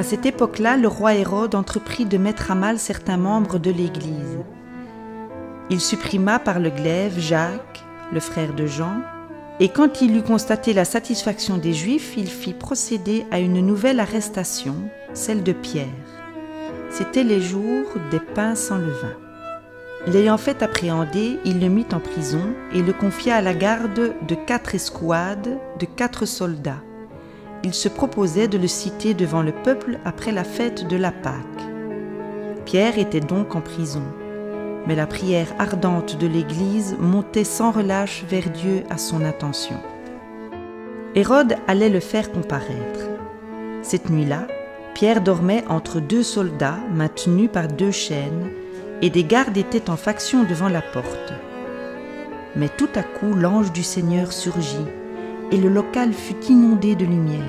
cette époque-là, le roi Hérode entreprit de mettre à mal certains membres de l'Église. Il supprima par le glaive Jacques, le frère de Jean, et quand il eut constaté la satisfaction des Juifs, il fit procéder à une nouvelle arrestation, celle de Pierre. C'étaient les jours des pains sans levain. L'ayant fait appréhender, il le mit en prison et le confia à la garde de 4 escouades de 4 soldats. Il se proposait de le citer devant le peuple après la fête de la Pâque. Pierre était donc en prison, mais la prière ardente de l'Église montait sans relâche vers Dieu à son intention. Hérode allait le faire comparaître. Cette nuit-là, Pierre dormait entre 2 soldats maintenus par 2 chaînes, et des gardes étaient en faction devant la porte. Mais tout à coup, l'ange du Seigneur surgit, et le local fut inondé de lumière.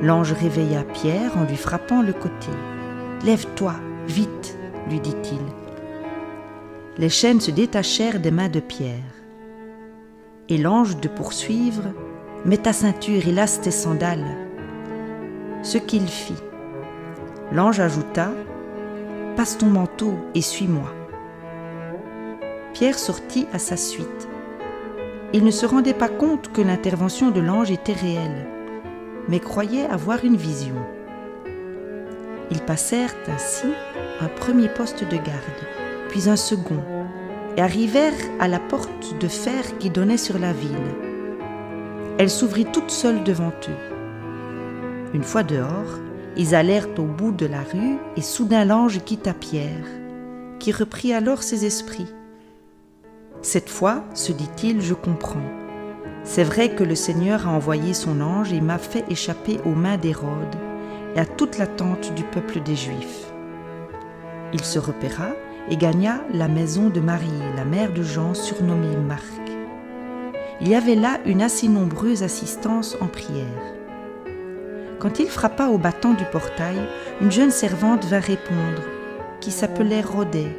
L'ange réveilla Pierre en lui frappant le côté. « Lève-toi, vite !» lui dit-il. Les chaînes se détachèrent des mains de Pierre. Et l'ange de poursuivre « Mets ta ceinture et lasse tes sandales !» Ce qu'il fit. L'ange ajouta « Passe ton manteau et suis-moi. » Pierre sortit à sa suite. Il ne se rendait pas compte que l'intervention de l'ange était réelle, mais croyait avoir une vision. Ils passèrent ainsi un premier poste de garde, puis un second, et arrivèrent à la porte de fer qui donnait sur la ville. Elle s'ouvrit toute seule devant eux. Une fois dehors, ils allèrent au bout de la rue, et soudain l'ange quitta Pierre, qui reprit alors ses esprits. « Cette fois, se dit-il, je comprends. C'est vrai que le Seigneur a envoyé son ange et m'a fait échapper aux mains d'Hérode et à toute l'attente du peuple des Juifs. » Il se repéra et gagna la maison de Marie, la mère de Jean, surnommée Marc. Il y avait là une assez nombreuse assistance en prière. Quand il frappa au battant du portail, une jeune servante vint répondre, qui s'appelait Rhoday.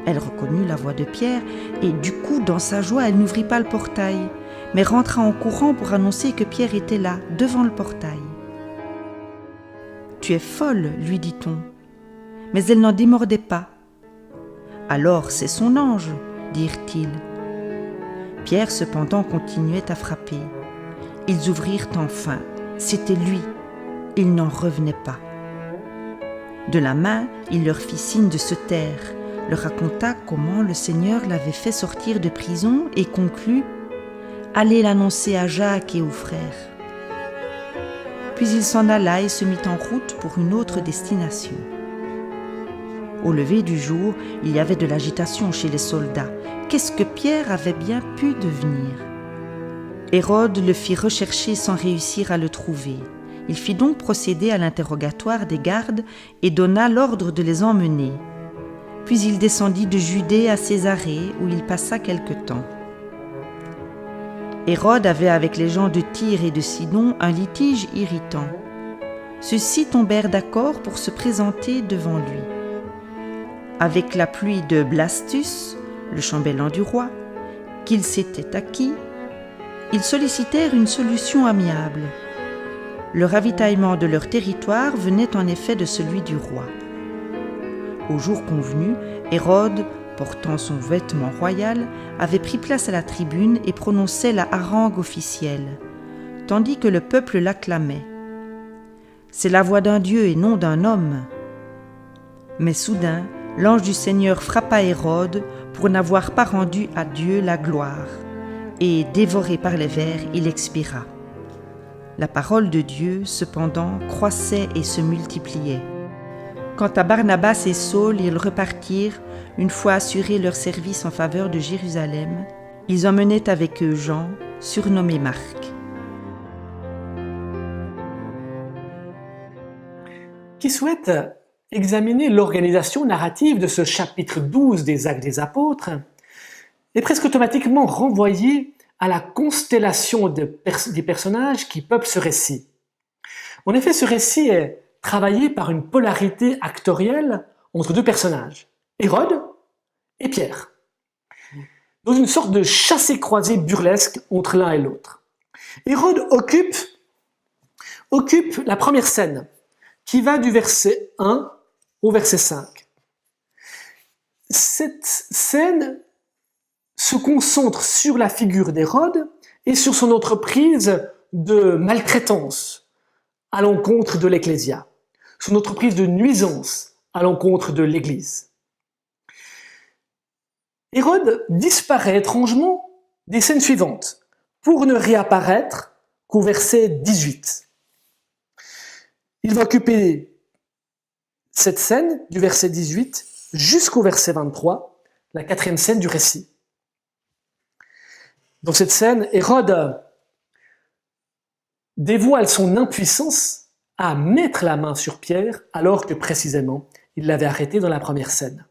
Elle reconnut la voix de Pierre et du coup, dans sa joie, elle n'ouvrit pas le portail, mais rentra en courant pour annoncer que Pierre était là, devant le portail. « Tu es folle, lui dit-on. » Mais elle n'en démordait pas. « Alors c'est son ange, dirent-ils. » Pierre cependant continuait à frapper. Ils ouvrirent enfin. C'était lui. Il n'en revenait pas. De la main, il leur fit signe de se taire, leur raconta comment le Seigneur l'avait fait sortir de prison et conclut « Allez l'annoncer à Jacques et aux frères. » Puis il s'en alla et se mit en route pour une autre destination. Au lever du jour, il y avait de l'agitation chez les soldats. Qu'est-ce que Pierre avait bien pu devenir ? Hérode le fit rechercher sans réussir à le trouver. Il fit donc procéder à l'interrogatoire des gardes et donna l'ordre de les emmener. Puis il descendit de Judée à Césarée, où il passa quelque temps. Hérode avait avec les gens de Tyr et de Sidon un litige irritant. Ceux-ci tombèrent d'accord pour se présenter devant lui. Avec l'appui de Blastus, le chambellan du roi, qu'il s'était acquis, ils sollicitèrent une solution amiable. Le ravitaillement de leur territoire venait en effet de celui du roi. Au jour convenu, Hérode, portant son vêtement royal, avait pris place à la tribune et prononçait la harangue officielle, tandis que le peuple l'acclamait. « C'est la voix d'un Dieu et non d'un homme. » Mais soudain, l'ange du Seigneur frappa Hérode pour n'avoir pas rendu à Dieu la gloire, et, dévoré par les vers, il expira. La parole de Dieu, cependant, croissait et se multipliait. Quant à Barnabas et Saul, ils repartirent, une fois assurés leur service en faveur de Jérusalem. Ils emmenaient avec eux Jean, surnommé Marc. Qui souhaite examiner l'organisation narrative de ce chapitre 12 des Actes des Apôtres est presque automatiquement renvoyé à la constellation des personnages qui peuplent ce récit. En effet, ce récit est travaillé par une polarité actorielle entre 2 personnages, Hérode et Pierre, dans une sorte de chassé-croisé burlesque entre l'un et l'autre. Hérode occupe occupe la première scène, qui va du verset 1 au verset 5. Cette scène se concentre sur la figure d'Hérode et sur son entreprise de maltraitance à l'encontre de l'Ecclésia, son entreprise de nuisance à l'encontre de l'Église. Hérode disparaît étrangement des scènes suivantes, pour ne réapparaître qu'au verset 18. Il va occuper cette scène du verset 18 jusqu'au verset 23, la quatrième scène du récit. Dans cette scène, Hérode dévoile son impuissance à mettre la main sur Pierre alors que précisément il l'avait arrêté dans la première scène.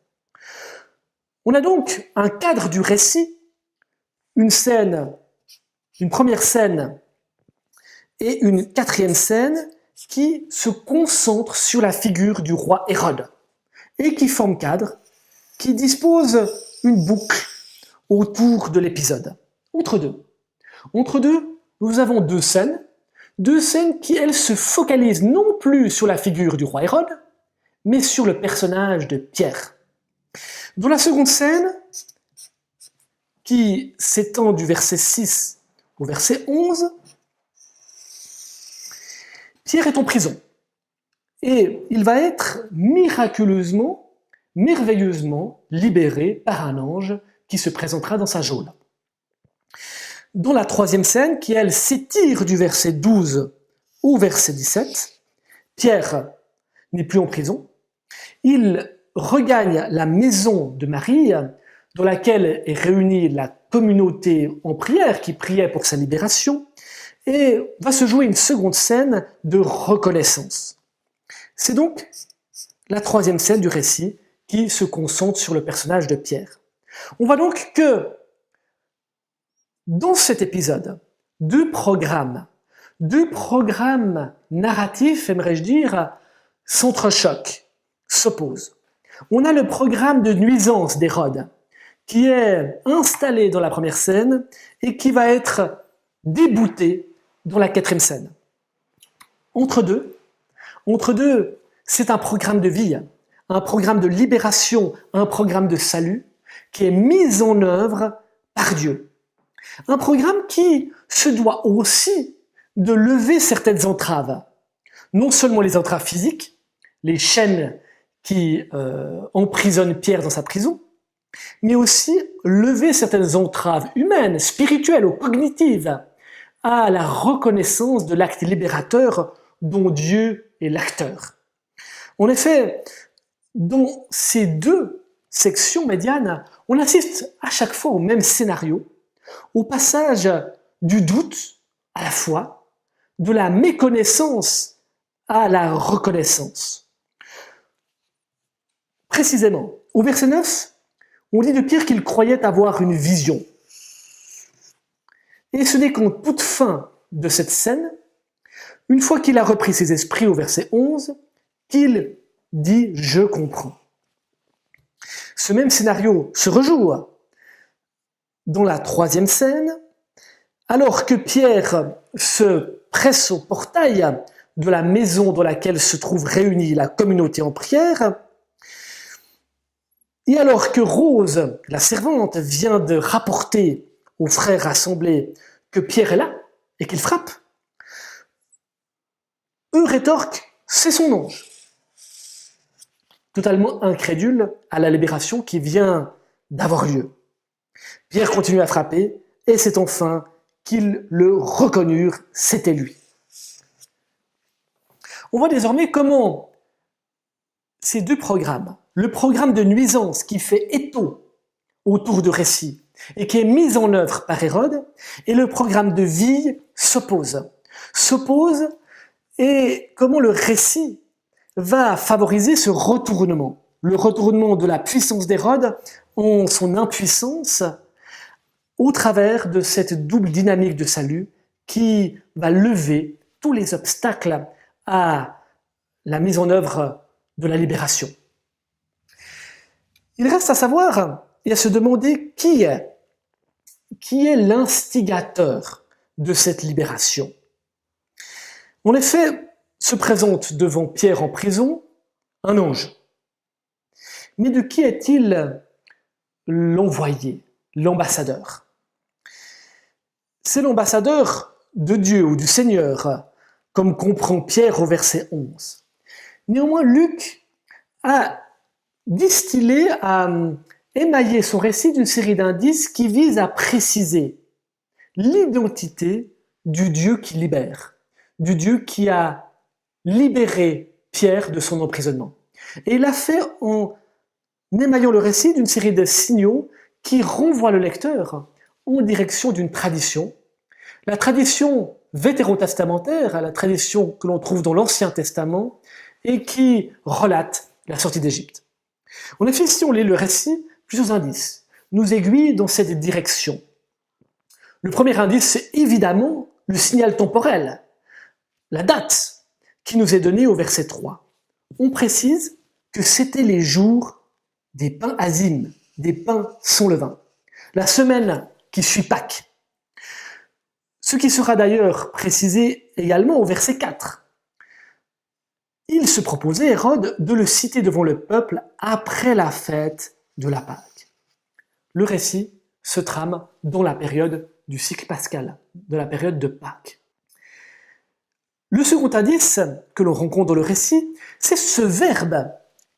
On a donc un cadre du récit, une première scène et une quatrième scène qui se concentrent sur la figure du roi Hérode et qui forment cadre, qui dispose une boucle autour de l'épisode. Entre deux, nous avons deux scènes qui, elles, se focalisent non plus sur la figure du roi Hérode, mais sur le personnage de Pierre. Dans la seconde scène, qui s'étend du verset 6 au verset 11, Pierre est en prison et il va être miraculeusement, merveilleusement libéré par un ange qui se présentera dans sa geôle. Dans la troisième scène, qui elle s'étire du verset 12 au verset 17, Pierre n'est plus en prison, il regagne la maison de Marie, dans laquelle est réunie la communauté en prière qui priait pour sa libération, et va se jouer une seconde scène de reconnaissance. C'est donc la troisième scène du récit qui se concentre sur le personnage de Pierre. On voit donc que dans cet épisode, deux programmes narratifs, aimerais-je dire, s'entrechoquent, s'opposent. On a le programme de nuisance d'Hérode, qui est installé dans la première scène et qui va être débouté dans la quatrième scène. Entre deux, c'est un programme de vie, un programme de libération, un programme de salut qui est mis en œuvre par Dieu. Un programme qui se doit aussi de lever certaines entraves. Non seulement les entraves physiques, les chaînes qui emprisonnent Pierre dans sa prison, mais aussi lever certaines entraves humaines, spirituelles ou cognitives à la reconnaissance de l'acte libérateur dont Dieu est l'acteur. En effet, dans ces deux sections médianes, on assiste à chaque fois au même scénario, au passage du doute à la foi, de la méconnaissance à la reconnaissance. Précisément, au verset 9, on dit de Pierre qu'il croyait avoir une vision. Et ce n'est qu'en toute fin de cette scène, une fois qu'il a repris ses esprits au verset 11, qu'il dit « je comprends ». Ce même scénario se rejoue dans la troisième scène, alors que Pierre se presse au portail de la maison dans laquelle se trouve réunie la communauté en prière, et alors que Rose, la servante, vient de rapporter aux frères rassemblés que Pierre est là et qu'il frappe, eux rétorquent « c'est son ange », totalement incrédule à la libération qui vient d'avoir lieu. Pierre continue à frapper et c'est enfin qu'ils le reconnurent, c'était lui. On voit désormais comment ces deux programmes, le programme de nuisance qui fait étau autour de récits et qui est mis en œuvre par Hérode, et le programme de vie s'opposent et comment le récit va favoriser ce retournement, le retournement de la puissance d'Hérode en son impuissance au travers de cette double dynamique de salut qui va lever tous les obstacles à la mise en œuvre de la libération. Il reste à savoir et à se demander qui est l'instigateur de cette libération. En effet, se présente devant Pierre en prison un ange. Mais de qui est-il l'envoyé, l'ambassadeur? C'est l'ambassadeur de Dieu ou du Seigneur, comme comprend Pierre au verset 11. Néanmoins, Luc a distillé, a émaillé son récit d'une série d'indices qui visent à préciser l'identité du Dieu qui libère, du Dieu qui a libéré Pierre de son emprisonnement. Et il l'a fait en émaillant le récit d'une série de signaux qui renvoient le lecteur en direction d'une tradition, la tradition vétérotestamentaire, la tradition que l'on trouve dans l'Ancien Testament et qui relate la sortie d'Égypte. En effet, si on lit le récit, plusieurs indices nous aiguillent dans cette direction. Le premier indice, c'est évidemment le signal temporel, la date qui nous est donnée au verset 3. On précise que c'était les jours des pains azim, des pains sans levain, la semaine qui suit Pâques. Ce qui sera d'ailleurs précisé également au verset 4. Il se proposait, Hérode, de le citer devant le peuple après la fête de la Pâque. Le récit se trame dans la période du cycle pascal, de la période de Pâques. Le second indice que l'on rencontre dans le récit, c'est ce verbe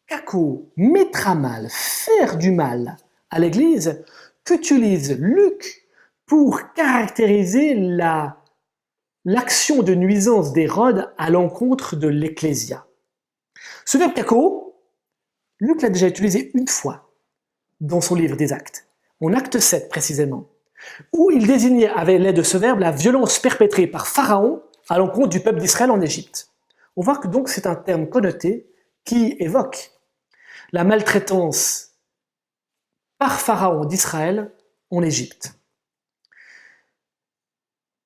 kako, mettre à mal, faire du mal à l'Église, qu'utilise Luc pour caractériser l'action de nuisance d'Hérode à l'encontre de l'Ecclésia. Ce verbe kako, Luc l'a déjà utilisé une fois dans son livre des Actes, en Acte 7 précisément, où il désignait avec l'aide de ce verbe la violence perpétrée par Pharaon à l'encontre du peuple d'Israël en Égypte. On voit que donc c'est un terme connoté qui évoque la maltraitance par Pharaon d'Israël en Égypte.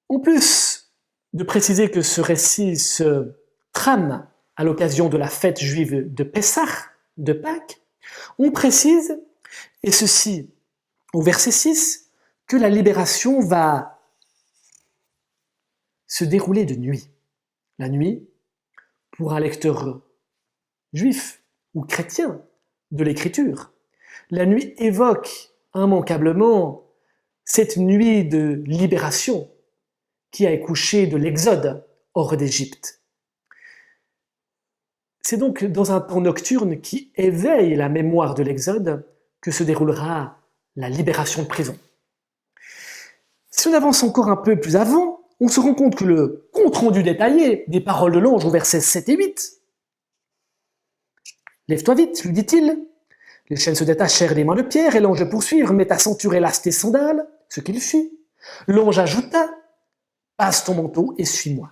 En plus de préciser que ce récit se trame à l'occasion de la fête juive de Pessah, de Pâques, on précise, et ceci au verset 6, que la libération va se dérouler de nuit. La nuit, pour un lecteur juif ou chrétien de l'Écriture, la nuit évoque immanquablement cette nuit de libération qui a accouché de l'exode hors d'Égypte. C'est donc dans un temps nocturne qui éveille la mémoire de l'exode que se déroulera la libération de prison. Si on avance encore un peu plus avant, on se rend compte que le compte-rendu détaillé des paroles de l'ange au versets 7 et 8. « Lève-toi vite, lui dit-il. » Les chaînes se détachèrent des mains de Pierre et l'ange le poursuivre, met à ceinture et lasse tes sandales, ce qu'il fit. L'ange ajouta, passe ton manteau et suis-moi.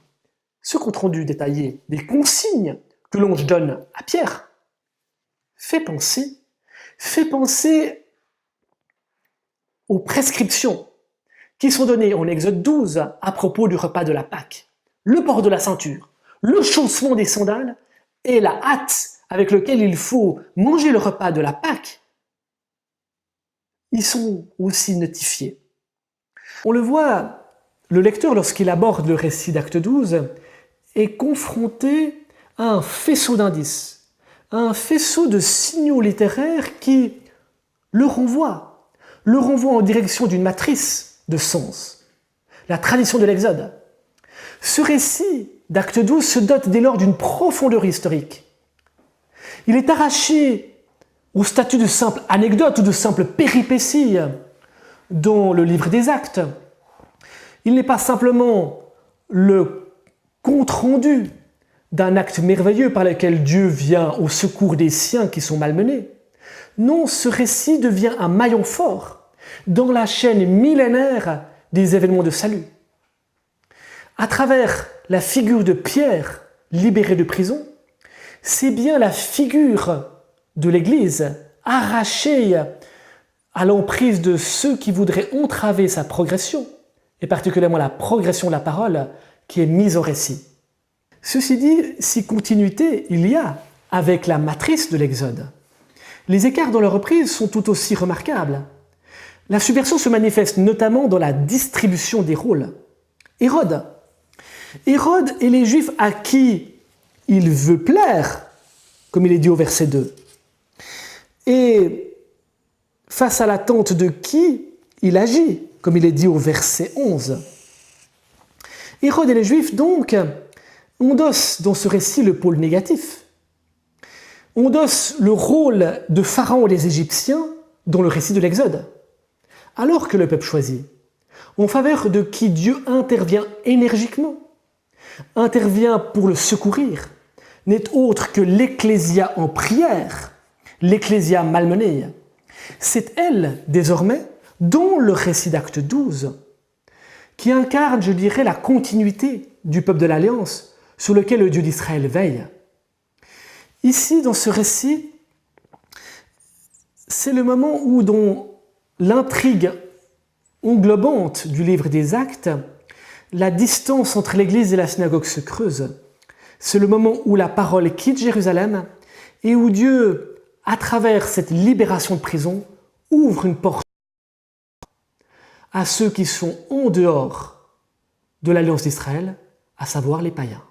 Ce compte-rendu détaillé des consignes que l'ange donne à Pierre fait penser aux prescriptions qui sont données en Exode 12 à propos du repas de la Pâque. Le port de la ceinture, le chaussement des sandales et la hâte avec laquelle il faut manger le repas de la Pâque, ils sont aussi notifiés. On le voit, le lecteur, lorsqu'il aborde le récit d'Acte 12, est confronté à un faisceau d'indices, à un faisceau de signaux littéraires qui le renvoient en direction d'une matrice de sens, la tradition de l'Exode. Ce récit d'Acte 12 se dote dès lors d'une profondeur historique. Il est arraché au statut de simple anecdote ou de simple péripétie dans le livre des Actes. Il n'est pas simplement le compte-rendu d'un acte merveilleux par lequel Dieu vient au secours des siens qui sont malmenés. Non, ce récit devient un maillon fort dans la chaîne millénaire des événements de salut. À travers la figure de Pierre, libéré de prison, c'est bien la figure de l'Église arrachée à l'emprise de ceux qui voudraient entraver sa progression, et particulièrement la progression de la parole, qui est mise au récit. Ceci dit, si continuité il y a avec la matrice de l'Exode, les écarts dans leur reprise sont tout aussi remarquables. La subversion se manifeste notamment dans la distribution des rôles. Hérode Hérode et les Juifs à qui il veut plaire, comme il est dit au verset 2, et face à l'attente de qui il agit, comme il est dit au verset 11. Hérode et les Juifs, donc, endossent dans ce récit le pôle négatif, endossent le rôle de Pharaon et des Égyptiens dans le récit de l'Exode, alors que le peuple choisi, en faveur de qui Dieu intervient énergiquement, intervient pour le secourir, n'est autre que l'Ecclésia en prière, l'Ecclésia malmenée. C'est elle, désormais, dont le récit d'Acte 12, qui incarne, je dirais, la continuité du peuple de l'Alliance sur lequel le Dieu d'Israël veille. Ici, dans ce récit, c'est le moment où, dans l'intrigue englobante du livre des Actes, la distance entre l'Église et la synagogue se creuse. C'est le moment où la parole quitte Jérusalem et où Dieu, à travers cette libération de prison, ouvre une porte à ceux qui sont en dehors de l'Alliance d'Israël, à savoir les païens.